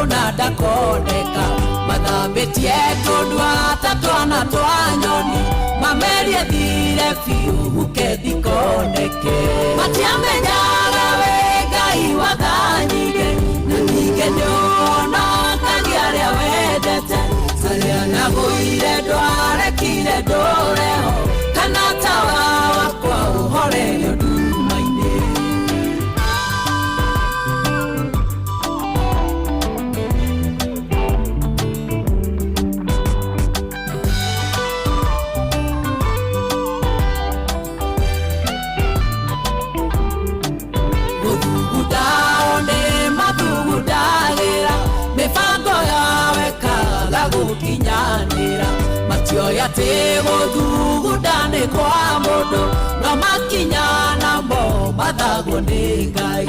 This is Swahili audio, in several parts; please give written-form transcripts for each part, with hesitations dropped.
ona ndakoneka mathambitie tundwa tatwana twanyoni mamerie thire fiu hukedhikoneke matiamenyaga we Ngai wathanyige na ningĩ nĩonokagia arĩa wendete arĩa nagũire ndwarekire ndũreho kana tawa wakwa ũhorerio nduma-inĩ gukinyanira matioya tegũthugundane kwa mũndũ no makinyana mo mathagwo nĩ Ngai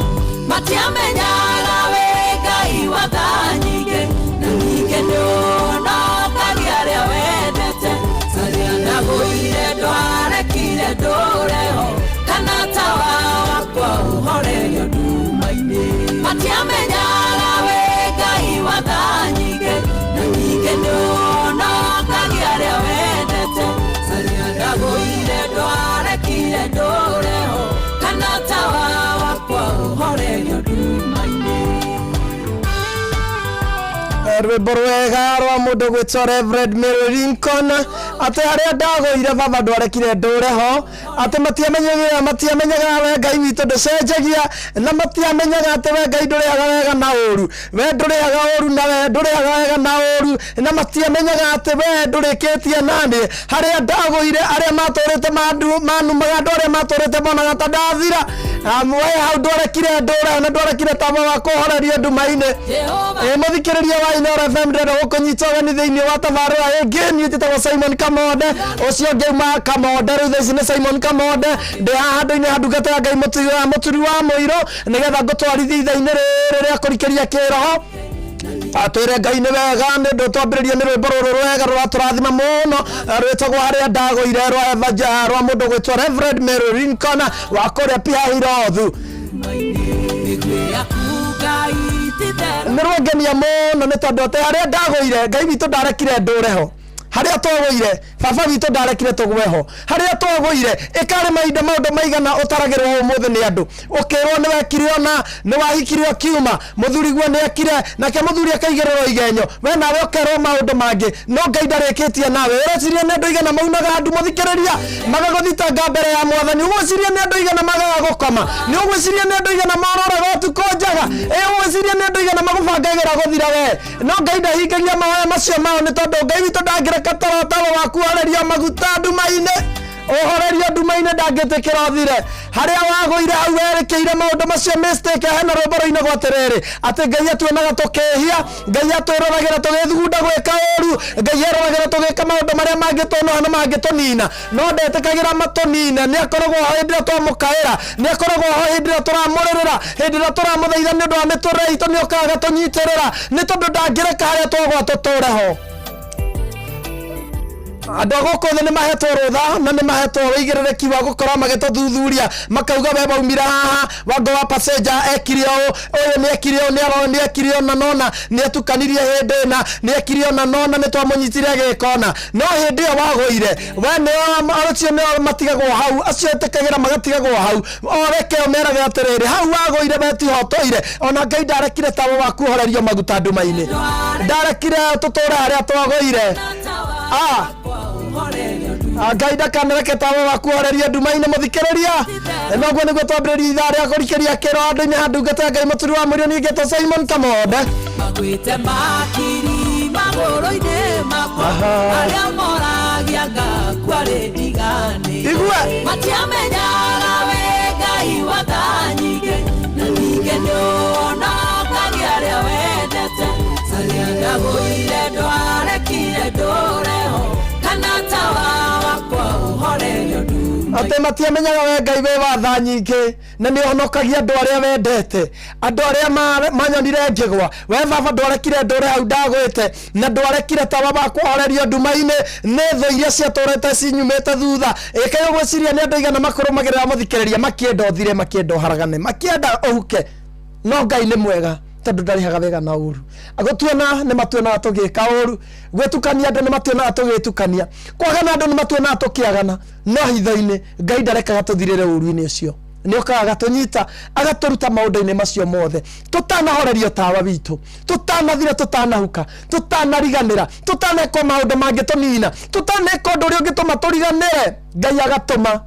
matiamenyaga we Ngai wathanyige na ningĩ nĩonokagia arĩa wendete arĩa nagũire ndwarekire ndũreho kana tawa wakwa ũhorerio nduma-inĩ matiamenyaga we Ngai wathanyige nĩonokagia arĩa wendete arĩa ndagũire ndwarekire ndũreho kana tawa wakwa ũhorerio nduma-inĩ rwĩmbo rwega rwa mũndũ gwĩtwo Reverend Mary Lincoln atĩ harĩa ndagũire baba ndwarekire ndũreho atĩ matiamenyaga we Ngai witũ ndũcenjagia na matiamenyaga atĩ we Ngai ndũrĩhaga wega na ũru we ndũrĩhaga ũru na we ndũrĩhaga wega na ũru na matiamenyaga atĩ we ndũrĩkĩtie nani harĩa ndagũire arĩa matũrĩte manumaga andũ arĩa matũrĩte monaga ta ndathira we hau ndwarekire ndũreho na ndwarekire tawa wa kũhorerio nduma-inĩ mũthikĩrĩria wa Inooro FM ndĩrenda gũkũnyita ũgeni thĩinĩ wa tabarĩra ĩngĩ niĩ njĩtagwo Simon Kamonde ũcio ngĩuma Kamonde rĩu thaa ici nĩ Simon Kamonde ndĩ haha handũ-inĩ ha ndungata ya Ngai mũturi wa mũiro nĩgetha ngũtwarithia ithaa-inĩ rĩrĩ rĩa kũrikĩria kĩroho atwĩre Ngai nĩ wega nĩ ũndũ twambĩrĩria nĩ rwĩmbo rũrũ rwega rũratũrathima mũno rwĩtagwo harĩa ndagũire rwa mũndũ gwĩtwo Reverend Mary Lincoln wa kũrĩa Piahirothu nĩ rwangenia mũno nĩ tondũ atĩ harĩa ndagũire Ngai witũ ndarekire ndũreho harĩa twagũire baba witũ ndarekire tũgweho harĩa twagũire ĩkarĩ mahinda maũndũ maigana ũtaragĩrwo ũmũthĩ nĩ andũ ũkĩrwo nĩ wekire ona nĩ wahikire kiuma mũthuri guo nĩ ekire nake mũthuri akaigĩrĩrwo igenyo we nawe ũkerwo maũndũ mangĩ no Ngai ndarĩkĩtie nawe ũreciria nĩ andũ igana maunaga andu mũthikĩrĩria magagũthitanga mbere ya Mwathani ũgwĩciria nĩ andũ igana magaga gũkoma nĩ ũgwĩciria nĩ andũ igana maroraga ũtukũ njaga ũgwĩciria nĩ andũ igana magũbangagĩra gũthira we no Ngai ndahingagia mahoya macio mao nĩ tondũ Ngai witũ ndangĩreka tawa waku horerio maguta nduma-inĩ ũhorerio nduma-inĩ ndangĩtĩkĩra ũthire harĩa wagũire hau werekeire maũndũ macio mistake hena rwĩmbo rũinagwo atĩrĩrĩ atĩ Ngai atuonaga tũkĩhia Ngai atwĩroragĩra tũgĩthugunda gwĩka ũru Ngai eroragĩra tũgĩka maũndũ marĩa mangĩtũnoha na mangĩtũnina no ndetĩkagĩra matũnine nĩ akoragwo ho hĩndĩ ĩrĩa twamũkaĩra nĩ akoragwo ho hĩndĩ ĩrĩa tũramũrĩrĩra hĩndĩ ĩrĩa tũramũthaitha nĩ ũndũ wa mĩtũrĩre itũ nĩ ũkaga tũnyitĩrĩra nĩ tondũ ndangĩreka harĩa twagwa tũtũre ho andũ agũkũ thĩ nĩ mahetwo rũtha na nĩ mahetwo wĩigĩrĩrĩki wa gũkorwo magĩtũthuthuria makauga we baumira haha Wango wa Passenger ekire ũyũ nĩ ekire ũũ nĩ ekire ona nona nĩ etukanirie hĩndĩ ĩna nĩ ekire ona nona nĩ twamũnyitire agĩkona no hĩndĩ ĩyo wagũire we nĩ acio nĩ matigagwo hau acio etĩkagĩra magatigagwo hau oreke ũmerage atĩrĩrĩ hau wagũire betihotũire ona Ngai ndarekire tawa waku ũhorerio maguta nduma-inĩ ndarekire tũtũre harĩa twagũire Ngai ndakanareke tawa waku ũhorerio nduma-inĩ mũthikĩrĩria noguo nĩguo twambĩrĩria ithaa rĩa kũrikĩria kĩro handũ-inĩ ha ndungata ya Ngai mũturi wa mũiro niĩ ngĩtwo Simon Kamonde magwĩte makiri magũrũ-inĩ makwa arĩa moragia ngakua rĩndigane matiamenyaga we Ngai wathanyige na ningĩ nĩonokagia arĩa wendete arĩa ndagũire ndwarekire ndũreho kana tawa wakwa ũhorerio nduma atĩ matiamenyaga we Ngai we watha nyingĩ na nĩ ũhonokagia andũ arĩa wendete andũ arĩa manyonire ngĩgwa we baba ndwarekire ndũre hau ndagwĩte na ndwarekire tawa wakwa ũhorerio nduma-inĩ nĩ thũ iria ciatũrĩte cinyumĩte thutha ĩkaĩ ũgwĩciria nĩ andũ igana makũrũmagĩrĩra mũthikĩrĩria makĩenda ũthire makĩenda ũharagane makĩenda ũhuke no Ngai nĩ mwega tondu ndarihaga wega na uru agotuona ni matuona tugika uru gwetukania andu ni matuona tugitukania kwagana andu ni matuona tukiagana no hitho-ini Ngai ndarekaga tuthirire uru-ini ucio ni okaga agatunyita agaturuta maundu-ini macio mothe tutanahorerio tawa witu tutanathira tutanahuka tutanariganira tutaneka maundu mangi tunina tutaneka undu uria ungituma turiganire Ngai agatuma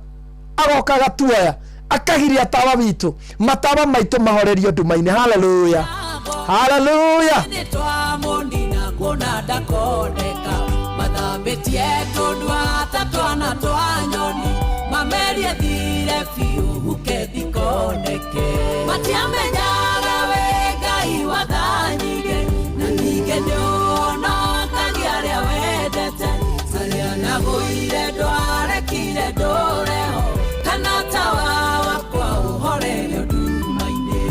agoka agatuoya akagiria tawa witu matawa maitu mahorerio nduma-ini haleluya haleluya ni twa mondina kuona ndakondeka mathambitie tundwa tatwana twa nyoni mamerie thire biu huke thikoneke matiamenyaga we Ngai wa tha nyingĩ na ningĩ nĩonokagia arĩa wendete arĩa nagũire ndwarekire ndũreho kana tawa wakwa ũhorerio nduma-inĩ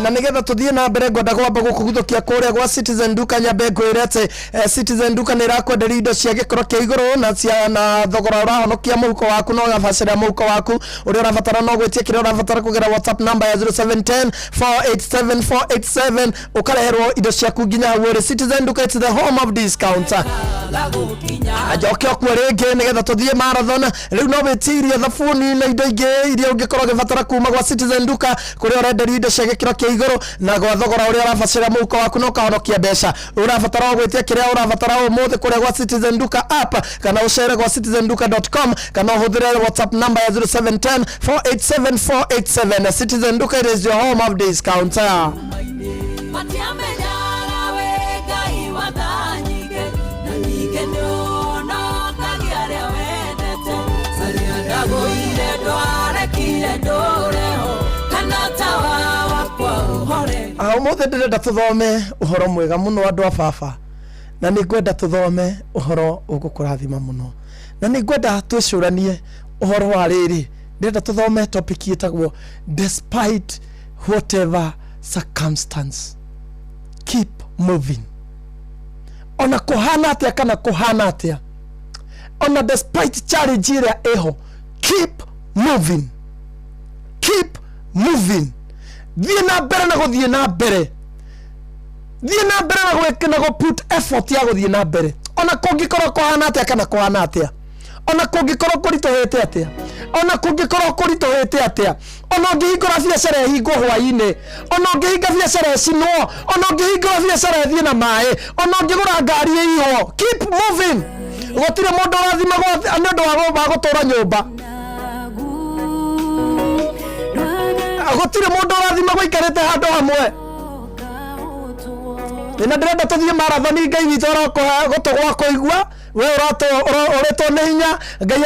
na nigetha tuthie na mbere ngwenda kwamba gukuguthukia kuria gwa Citizen Duka nyambe ngwire ati Citizen Duka ni rakwenderia indo cia gikoro kia iguru na thogora urahonokia muhuko waku no gabacira muhuko waku uria urabatara no gwitia kiria urabatara kugera WhatsApp number ya 0710 487 487 ukareherwo indo ciaku nginya hau uri Citizen Duka, it's the home of discount. Ajoke okwo ringi nigetha tuthie marathon riu no witirie thabuni na indo ingi iria ungikorwo gibatara kuma gwa Citizen Duka kuria urenderia indo cia gikiro kia iguru na gwa thogora uria urabacira muhuko waku no kahonokia mbeca urabatara gwitia kiria urabatara umuthi kuria gwa Citizen Duka app kana ucere gwa citizenduka.com kana uhuthire WhatsApp number ya 0710 487 487. Citizen Duka, it is your home of discount. Umuthe ndirenda tuthome uhoro mwega muno andu a baba na ningwenda tuthome uhoro ugukurathima muno na ningwenda twicuranie uhoro wa riri ndirenda tuthome topic yetagwo despite whatever circumstance keep moving. Ona kuhana atia kana kuhana atia, ona despite challenge iria eho, keep moving, keep moving. Thie na mbere na guthie na mbere, thie na mbere na gweka na go put effort ya guthie na mbere. Ona kungikorwo kuhana atia kana kuhana atia, ona kungikorwo kuritohete atia, ona kungikorwo kuritohete atia, ona ngihingura biacara hingo hwaine, ona ngihinga biacara sinwo, ona ngihingura biacara thie na mai, ona ngigura ngari iho. Keep moving. Gutire mundu rathima gwa andu wa gutura nyumba, gutire mundu rathima gwikarite handu hamwe. Ina ndirenda tuthie marathon, Ngai witu arokuhe gutugwa kuigua we uretwo ni hinya, Ngai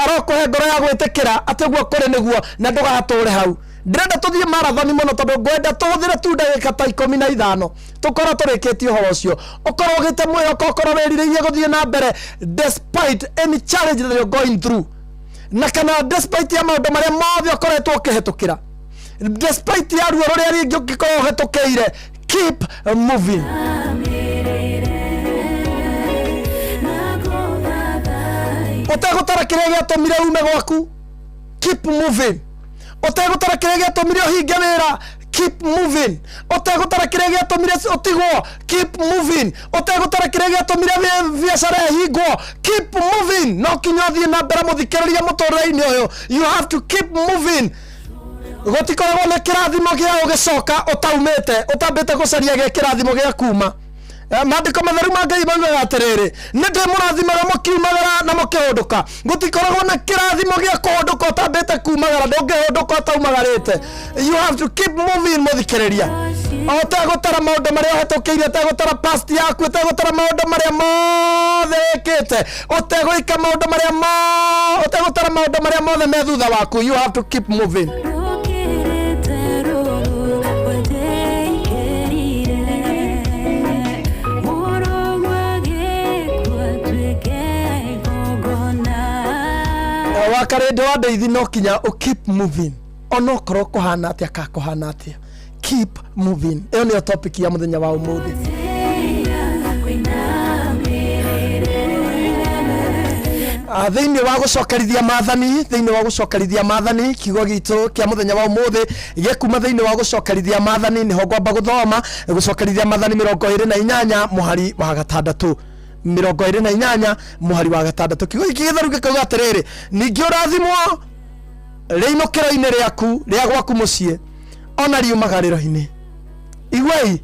arokuhe ngoro ya gwitikira ati guo kuri niguo na ndugature hau. Ndirenda tuthie marathon muno tondu ngwenda tuhuthire tu ndagika ta 15 tukorwo turikitie uhoro ucio, ukorwo ugite mwihoko, ukorwo wiririirie guthie na mbere despite any challenge that you're going through, na kana despite ya maundu maria mothe ukoretwo ukihetukira, despite ya ruo ruria ringi ukikorwo uhetukiire, keep moving. Utegutara kiria giatumire ume gwaku, keep moving. Utegutara kiria giatumire uhinge wira, keep moving. Utegutara kiria giatumire utigwo, keep moving. Utegutara kiria giatumire biacara hingwo, keep moving. No kinyothie na mbere muthikiriria muturire-ini uyu, you have to keep moving. Gutikoragwo na kirathimo gia ugicoka utaumite utambite gucaria ge kirathimo gia kuma. Maandiko matheru ma Ngai maugaga atiriri, ni ndi murathimaga mukiumagara na mukihunduka. Gutikoragwo na kirathimo gia kuhunduka utambite kumagara, ndungihunduka utaumagarite. You have to keep moving muthikiriria. Utegutara maundu maria uhetukiire, utegutara past yaku, utegutara maundu maria mothe wikite, uteguika maundu maria utegutara maundu maria mothe me thutha waku. You have to keep moving. Wakarende wa ndeithi no kinya keep moving. Ono korwo kuhana atia ka kuhana atia, keep moving. Iyo ni topic ya muthenya wa umuthi. Thiini wa gucokerithia maathani kiugo gitu kia muthenya wa umuthi gikuma thiini wa gucokerithia maathani niho ngwamba guthoma gucokerithia maathani 28 muhari wa gatandatu 28 muhari wa gatandatu kiugo giki githeru gikauga atiriri ningi urathimwo riinukiro-ini riaku ria gwaku mucii ona riumagariro-ini igwei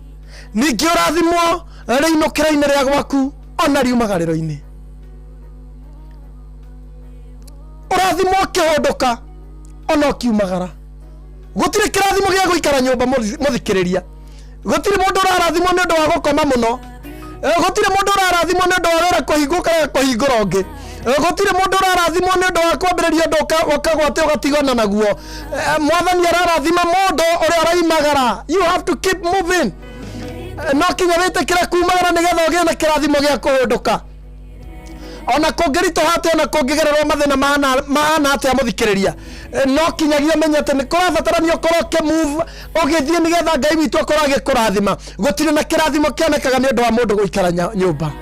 ningi urathimwo riinukiro-ini ria gwaku ona riumagariro-ini urathimwo kihondoka ona kiumagara gutire kirathimo gia guikara nyumba muthikiriria gutire mundu urarathimwo ni undu wa gukoma muno gutire mundu urarathimwo ni undu wa wira kuhinguka kuhingura ungi gutire mundu urarathimwo ni undu wa kwambiriria undu ukagwate ugatigana naguo mwathani ararathima mundu uria araimagara you have to keep moving no kinya witikire kumagara nigetha ugie na kirathimo gia kuhondoka ona kungirito hate ona kungigererwo mathina maana atia muthikiriria no kinyagia menyete ni kurabatarania ukorwo ke move ugithie nigetha Ngai witu akorwo agikurathima gutire na kirathimo kionekaga ni undu wa mundu guikara nyumba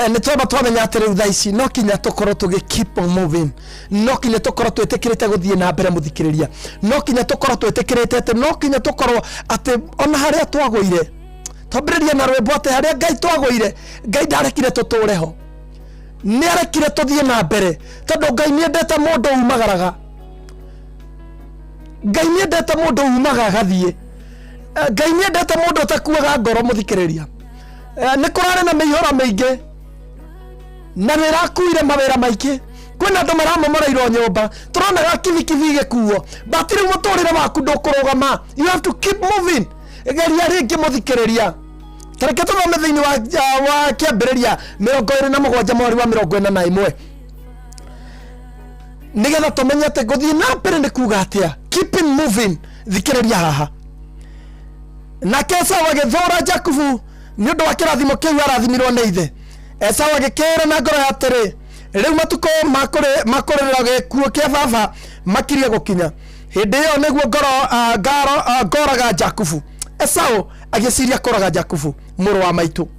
ni twaba twamenya atiriu thaa ici no kinya tukorwo tugi keep on moving no kinya tukorwo twetikirite guthie na mbere muthikiriria no kinya tukorwo twetikirite ati no kinya tukorwo ati ona haria twagwire twambiriria na rwimbo ati haria Ngai twagwire Ngai ndarekire tutureho ni arekire tuthie na mbere tondu Ngai ni endete mundu umagaraga Ngai ni endete mundu umagaraga gathie Ngai ni endete mundu takuaga ngoro muthikiriria ni kurare na mihora maingi na nirakuire mawira maingi kwina andu maramomoreirwo nyumba turona kithi gikuo batiri muturire waku ndukurugama you have to keep moving geria ringi muthikiriria tareke tuthome thiini wa kiambiriria 27 mweri wa 41 nigetha tumenye ati guthii na mbere ni kuga atia keep moving thikiriria haha nake Esau agithora Jakubu ni undu wa kirathimo kiu arathimirwo ni ithe Esau agikira na ngoro atiri riu matuko makurira gikuo kia baba makiria gukinya hindi iyo niguo ngoraga Jakubu Esau agiciria kuraga Jakubu muru wa maitu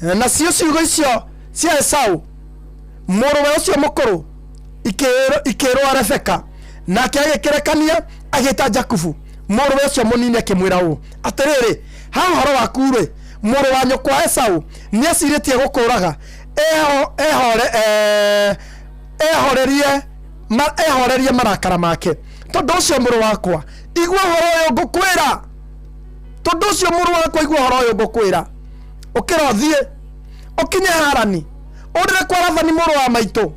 na ciugo icio cia Esau muru wa ucio mukuru ikirwa Rebeka nake agikirekania agita Jakubu muru wa ucio munini akimwira u atiriri ha horo waku ri muru wa nyukwa Esau ni aciritie gukuraga ehorerie marakara make tondu ucio muru wakwa igua horo uyu ngukwira tondu ucio muru wakwa igua horo uyu ngukwira ukira thie ukinye harani urire kwa Lathani muru wa maitu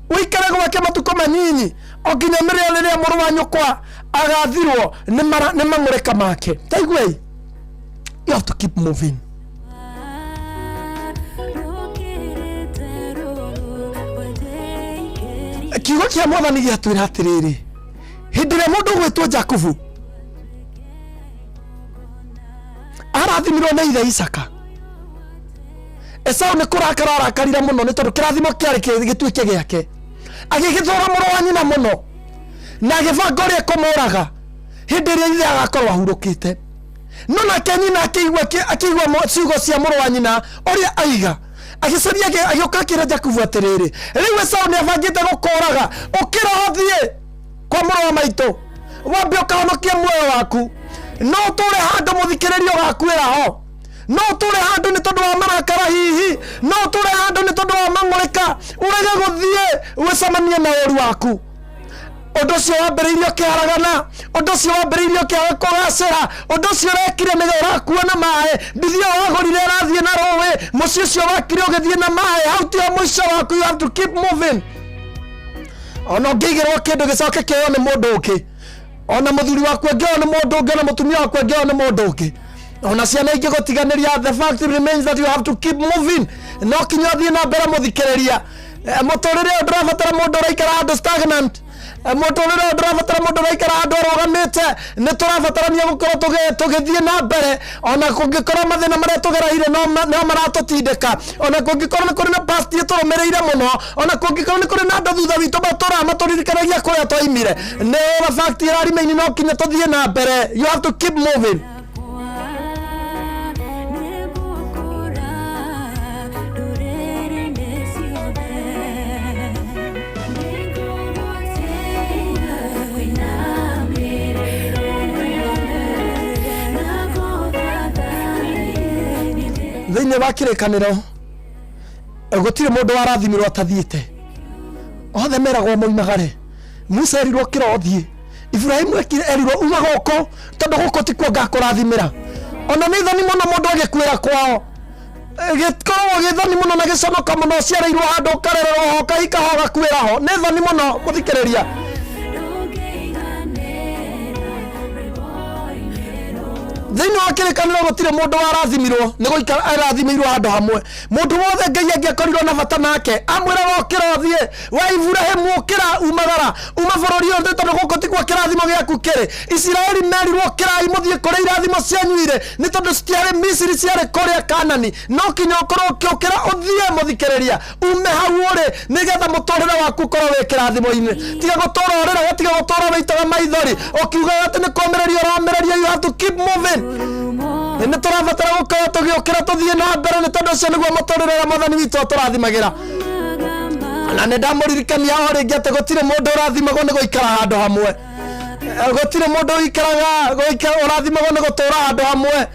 uikare gwake matuko manyinyi okinya riria muru wa nyukwa agathirwo ni mangureka make taigwei you have to keep moving kiugo kia mwathani giatwira atiriri hindi ria mundu gwitwo Jakubu arathimirwo ni ithe Isaka Esau ni kurakara arakarira muno ni tondu kirathimo kiari gituike giake agigithora muru wa nyina muno na agibanga uria kumuraga hindi ria ithe agakorwo ahurukite no nake nyina akigwa ciugo cia muru wa nyina uria aiga agicaria agioka kira Jakubu atiriri riu Esau ni abangite gukuraga ukira hothie kwa muru wa maitu wambe ukahonokia muoyo waku no ture handu muthikiririo gakwira ho no ture handu ni tondu wa marakara hihi no ture handu ni tondu wa mangurika urege guthie wicamania na uru waku undu cio wambiriirio kiaragana undu cio wambiriirio kiaga kugacira undu cio rekire niga urakua na mae ndithio wagurire arathie na ruwi muci ucio wakire ugithie na mae hau tio muico waku you have to keep moving ona ngigirwo kindu gicoke kio ni mundu ungi ona muthuri waku ngio ni mundu ungi ona mutumia waku ngio ni mundu ungi ona ciana ingĩ gũtiganĩria. The fact remains that you have to keep moving. No kinya thiĩ na mbere mũthikĩrĩria. Mũtũrĩre ndũrabatara mũndũ ũraikara handũ stagnant. Mũtũrĩre ndũrabatara mũndũ ũraikara handũ ũrũgamĩte. Nĩ tũrabatarania gũkorwo tũgĩthiĩ na mbere, ona kũngĩkorwo mathĩna marĩa tũgereire no maratũtindĩka, ona kũngĩkorwo nĩ kũrĩ na past tũrũmĩrĩire mũno, ona kũngĩkorwo nĩ kũrĩ na andũ thutha witũ matũririkanagia kũrĩa twaimire. Nĩ fact ĩrarimaini no kinya tũthiĩ na mbere. You have to keep moving. Thĩinĩ wa kĩrĩkanĩro gũtirĩ mũndũ warathimirwo atathiĩte. Othe meragwo moimagare. Musa erirwo kĩrothiĩ. Ibrahimu erirwo uma gũkũ tondũ gũkũ tikuo ngakũrathimĩra. Ona nĩ thoni mũno mũndũ agĩkuĩra kwao. Gĩkoragwo gĩthoni mũno na gĩconoka mũno ũciarĩirwo handũ ũkarererwo ho ũkahika ho ũgakuĩra ho. Nĩ thoni mũno gũthikĩrĩria. Thĩinĩ wa kĩrĩkanĩro gũtirĩ mũndũ warathimirwo nĩ gũikara arathimĩirwo handũ hamwe. Mũndũ wothe Ngai angĩakorirwo na bata nake amwĩraga ũkĩra ũthiĩ. Wa Iburahĩmu ũkĩra umagara uma bũrũri ũyũ tondũ gũkũ tikuo kĩrathimo gĩaku kĩrĩ. Isiraeli merirwo ũkĩrai mũthiĩ kũrĩa irathimo cianyu irĩ nĩ tondũ citiarĩ Misiri ciarĩ kũrĩa Kanani. No kinya ũkorwo ũkĩra ũthiĩ mũthikĩrĩria ume hau ũrĩ nĩgetha mũtũrĩre waku ũkorwo wĩ kĩrathimo-inĩ. Tiga gũtũra ũrĩraga, tiga gũtũra wĩitaga maithori ũkiugaga atĩ nĩ kũũmĩrĩria ũramĩrĩria. You have to keep moving. Nĩ tũrabatara gũkorwo tũgĩũkĩra tũthiĩ na mbere nĩ tondũ ũcio nĩguo mũtũrĩre ũrĩa Mwathani witũ atũrathimagĩra. Na nĩ ndamũririkania o rĩngĩ atĩ gũtirĩ mũndũ ũrathimagwo nĩ gũikara handũ hamwe. Gũtirĩ mũndũ ũrathimagwo nĩ gũtũra handũ hamwe.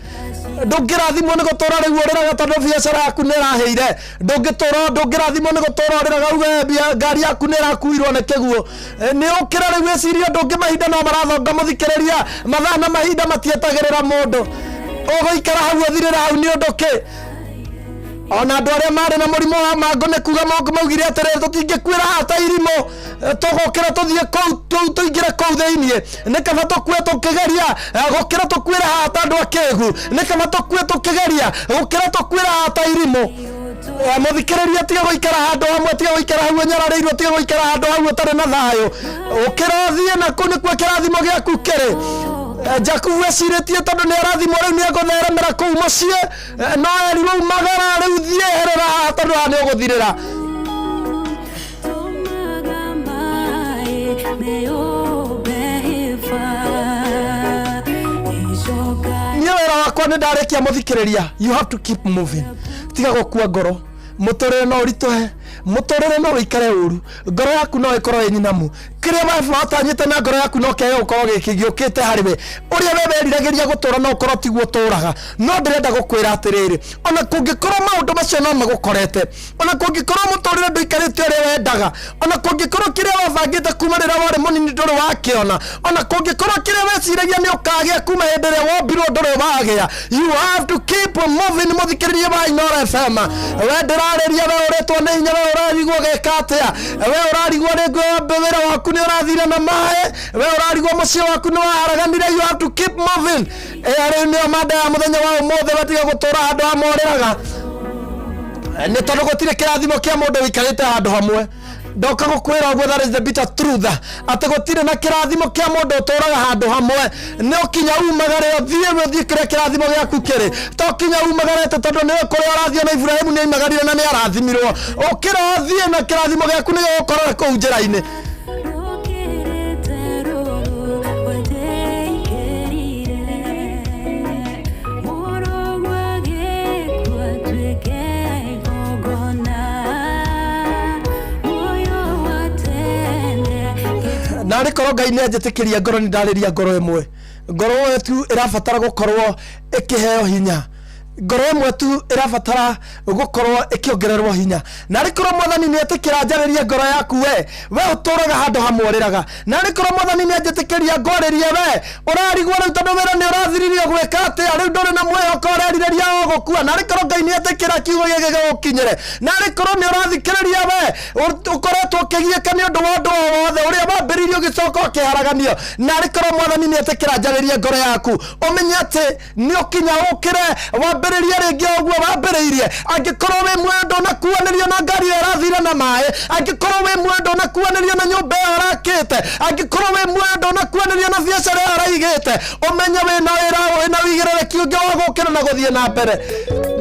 Ndũngĩrathimwo nĩ gũtũra rĩu ũrĩraga tondũ biacara yaku nĩ ĩrahĩire. Ndũngĩrathimwo nĩ gũtũra ũrĩraga uge ngari yaku nĩ ĩrakuirwo nĩ kĩguũ. Nĩ ũkĩra rĩu eciria ndũngĩ mahinda no marathonga mũthikĩrĩria. Mathaa na mahinda matietagĩrĩra mũndũ. Ũgũikara hau ũthirĩra hau nĩ ũndũ kĩ? Ona andũ arĩa marĩ na mũrimũ wa mango nĩ kuga maugire atĩrĩrĩ tũtingĩkuĩra haha ta irimũ. Tũgũkĩra tũthiĩ kũu tũingĩre kũu thĩinĩ. Nĩ kaba tũkue tũkĩgeria gũkĩra tũkuĩra haha ta andũ a kĩĩgu. Nĩ kaba tũkue tũkĩgeria gũkĩra tũkuĩra haha ta irimũ. Mũthikĩrĩria tiga gũikara handũ hamwe, tiga gũikara hau ũnyararĩirwo, tiga gũikara handũ hau ũtarĩ na thayũ. Ũkĩra ũthiĩ na kũu nĩkuo kĩrathimo gĩaku kĩrĩ. Jakubu ecirĩtie tondũ nĩ arathimwo rĩu nĩ egũtheremera kũu mũciĩ. No erirwo umagara rĩu thiĩ herera haha tondũ haha nĩ ũgũthirĩra. Niĩ wĩra wakwa nĩ ndarĩkia mũthikĩrĩria. You have to keep moving. Tiga gũkua ngoro. Mũtũrĩre no ũritũhe. Mũtũrĩre no wĩikare ũru. Ngoro yaku no ĩkorwo ĩ nyinamu. Kĩrĩa watanyĩte na ngoro yaku no kĩage gũkorwo gĩũkĩte harĩ we. Ũrĩa we weriragĩria gũtũra no ũkorwo tiguo ũtũraga. No ndĩrenda gũkwĩra atĩrĩrĩ, ona kũngĩkorwo maũndũ macio no magũkorete, ona kũngĩkorwo mũtũrĩre ndũikarĩte ũrĩa wendaga, ona kũngĩkorwo kĩrĩa wabangĩte kuma rĩrĩa warĩ mũnini ndũrĩ wakĩona, ona kũngĩkorwo kĩrĩa weciragia nĩ ũkagĩa kuma hĩndĩ ĩrĩa wombirwo ndũrĩ wagĩa. You have to keep moving. Mũthikĩrĩria wa Inooro FM. We ndĩrarĩria we ũrĩtwo nĩ hinya, we ũrarigwo gĩka atĩa, we ũrarigwo nĩ wĩra waku nĩ ũrathira na maĩ, we ũrarigwo mũciĩ waku nĩ waharaganire. You have to keep moving. Rĩu nĩyo manda ya mũthenya wa ũmũthĩ, batiga gũtũra handũ hamwe ũrĩraga. Nĩ tondũ gũtirĩ kĩrathimo kĩa mũndũ wĩikarĩte handũ hamwe. Ndoka gũkwĩra ũguo, that is the bitter truth, atĩ gũtirĩ na kĩrathimo kĩa mũndũ ũtũraga handũ hamwe. Nĩ ũkinya umagare ũthiĩ kĩrĩa kĩrathimo gĩaku kĩrĩ. To kinya umagarete tondũ nĩ kũrĩa ũrathiĩ na Ibrahimu nĩ aimagarire na nĩ arathimirwo. Ũkĩra ũthiĩ na kĩrathimo gĩaku nĩ gĩgũkorwo kũu njĩra-inĩ. Narĩ korwo Ngai nĩ anjĩtĩkĩria ngoro nĩ ndarĩria ngoro ĩmwe. Ngoro ĩyo tu ĩrabatara gũkorwo ĩkĩheo hinya. ngoro ĩmwe tu ĩrabatara gũkorwo ĩkĩongererwo hinya. Na rĩ korwo Mwathani nĩ etĩkĩra njarĩrie ngoro yaku we ũtũraga handũ hamwe ũrĩraga. Na rĩ korwo Mwathani nĩ anjĩtĩkĩria ngwarĩrie we ũrarigwo rĩu tondũ wĩra nĩ ũrathiririo gwĩka atĩa, rĩu ndũrĩ na mwĩhoko ũrerirĩria gũkua. Na rĩ korwo Ngai nĩ etĩkĩra kiugo gĩkĩ gĩgũkinyĩre. Na rĩ korwo nĩ ũrathikĩrĩria we ũkoretwo ũkĩgiĩka nĩ ũndũ wa ũndũ o wothe ũrĩa wambĩrĩirio ũgĩcoka ũkĩharaganio. Na rĩ korwo Mwathani nĩ etĩkĩra njarĩrie ngoro yaku ũmenye atĩ nĩ ũkinya ũkĩre wambĩrĩrie rĩngĩ ũguo wambĩrĩirie. Angĩkorwo wĩ muoyo ndũnakuanĩrio na ngari ĩyo ĩrathira na maĩ, angĩkorwo wĩ muoyo ndũnakuanĩrio na nyũmba ĩyo ũrakĩte, angĩkorwo wĩ muoyo ndũnakuanĩrio na biacara ĩyo ũraigĩte, ũmenye wĩna wĩra wĩna wĩigĩrĩrĩki ũngĩ wa gũkĩra na gũthiĩ na mbere.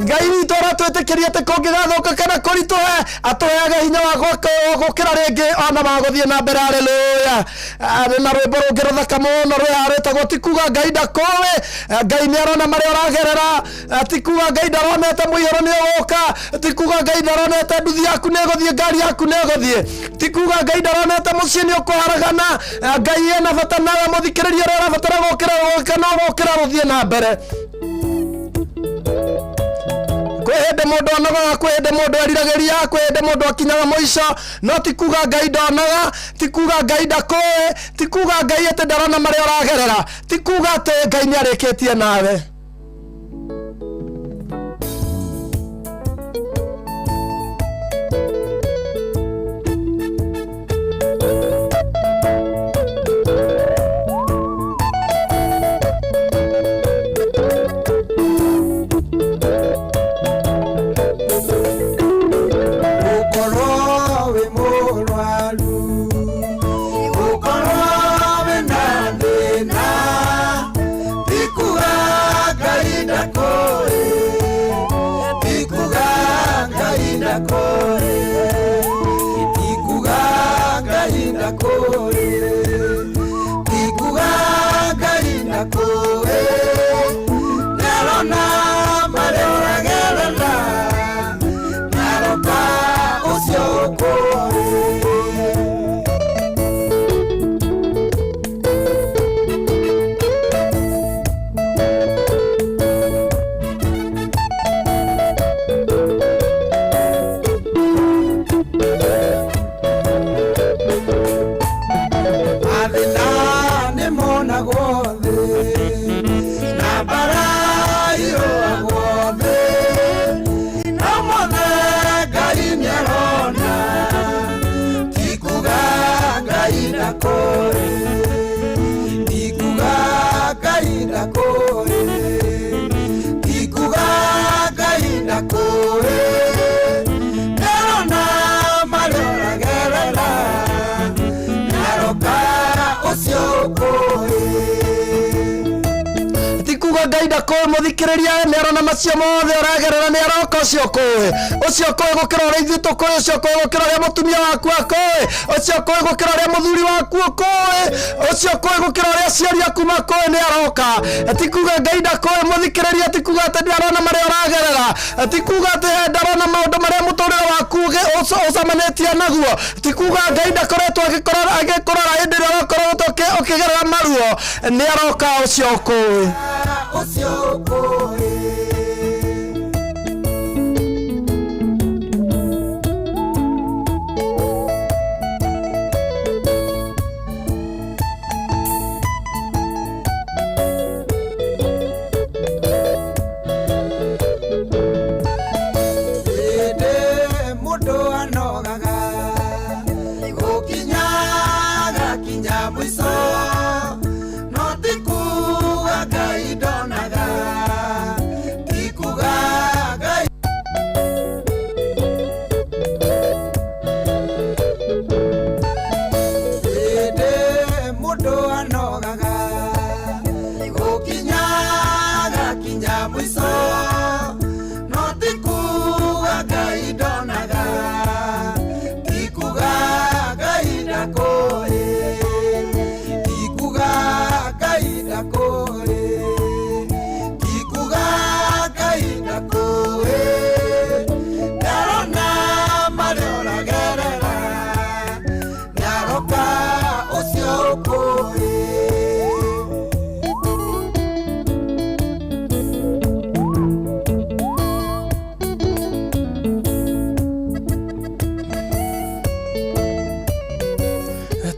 Ngai witũ aratwĩtĩkĩria atĩ kũngĩgathũka kana kũritũhe atũheage hinya wa gũkĩra rĩngĩ ona wa gũthiĩ na mbere. Haleluya. Na rwĩmbo rũngĩ rũthaka mũno rwĩharĩtagwo ti kuga Ngai ndakũĩ, Ngai nĩ arona marĩa ũragerera, ti kuga Ngai ndaronete mũihũro nĩ ũgũka, ti kuga Ngai ndaronete nduthi yaku nĩ ĩgũthiĩ, ngari yaku nĩ ĩgũthiĩ, ti kuga Ngai ndaronete mũciĩ nĩ ũkũharagana. Ngai ena bata nawe mũthikĩrĩria ũrĩa ũrabatara gũkĩra gũthiĩ na mbere. Kwĩ hĩndĩ mũndũ onogaga, kwĩ hĩndĩ mũndũ eriragĩria, kwĩ hĩndĩ mũndũ akinyaga mũico, no ti kuga Ngai ndonaga, ti kuga Ngai ndakũĩ, ti kuga Ngai atĩ ndarona marĩa ũragerera, ti kuga atĩ Ngai nĩ arĩkĩtie nawe. Ngai ndakũĩ mũthikĩrĩria nĩ arona macio mothe ũragerera, nĩ aroka ũcio ũkũĩ gũkĩra ũrĩa ithuĩ tũkũĩ, ũcio ũkũĩ gũkĩra ũrĩa mũtumia waku akũĩ, ũcio ũkũĩ gũkĩra ũrĩa mũthuri waku ũkũĩ, ũcio ũkũĩ gũkĩra ũrĩa aciari aku makũĩ, nĩ aroka. Ti kuga Ngai ndakũĩ mũthikĩrĩria, ti kuga atĩ ndarona marĩa ũragerera, ti kuga atĩ ndarona maũndũ marĩa mũtũrĩre waku ũcamanĩtie naguo, ti kuga Ngai ndakoretwo agĩkũrora hĩndĩ ĩrĩa wakorwo ũkĩgerera maruo, nĩ aroka ũcio ũkũĩ. No ti kuga Ngai ndonaga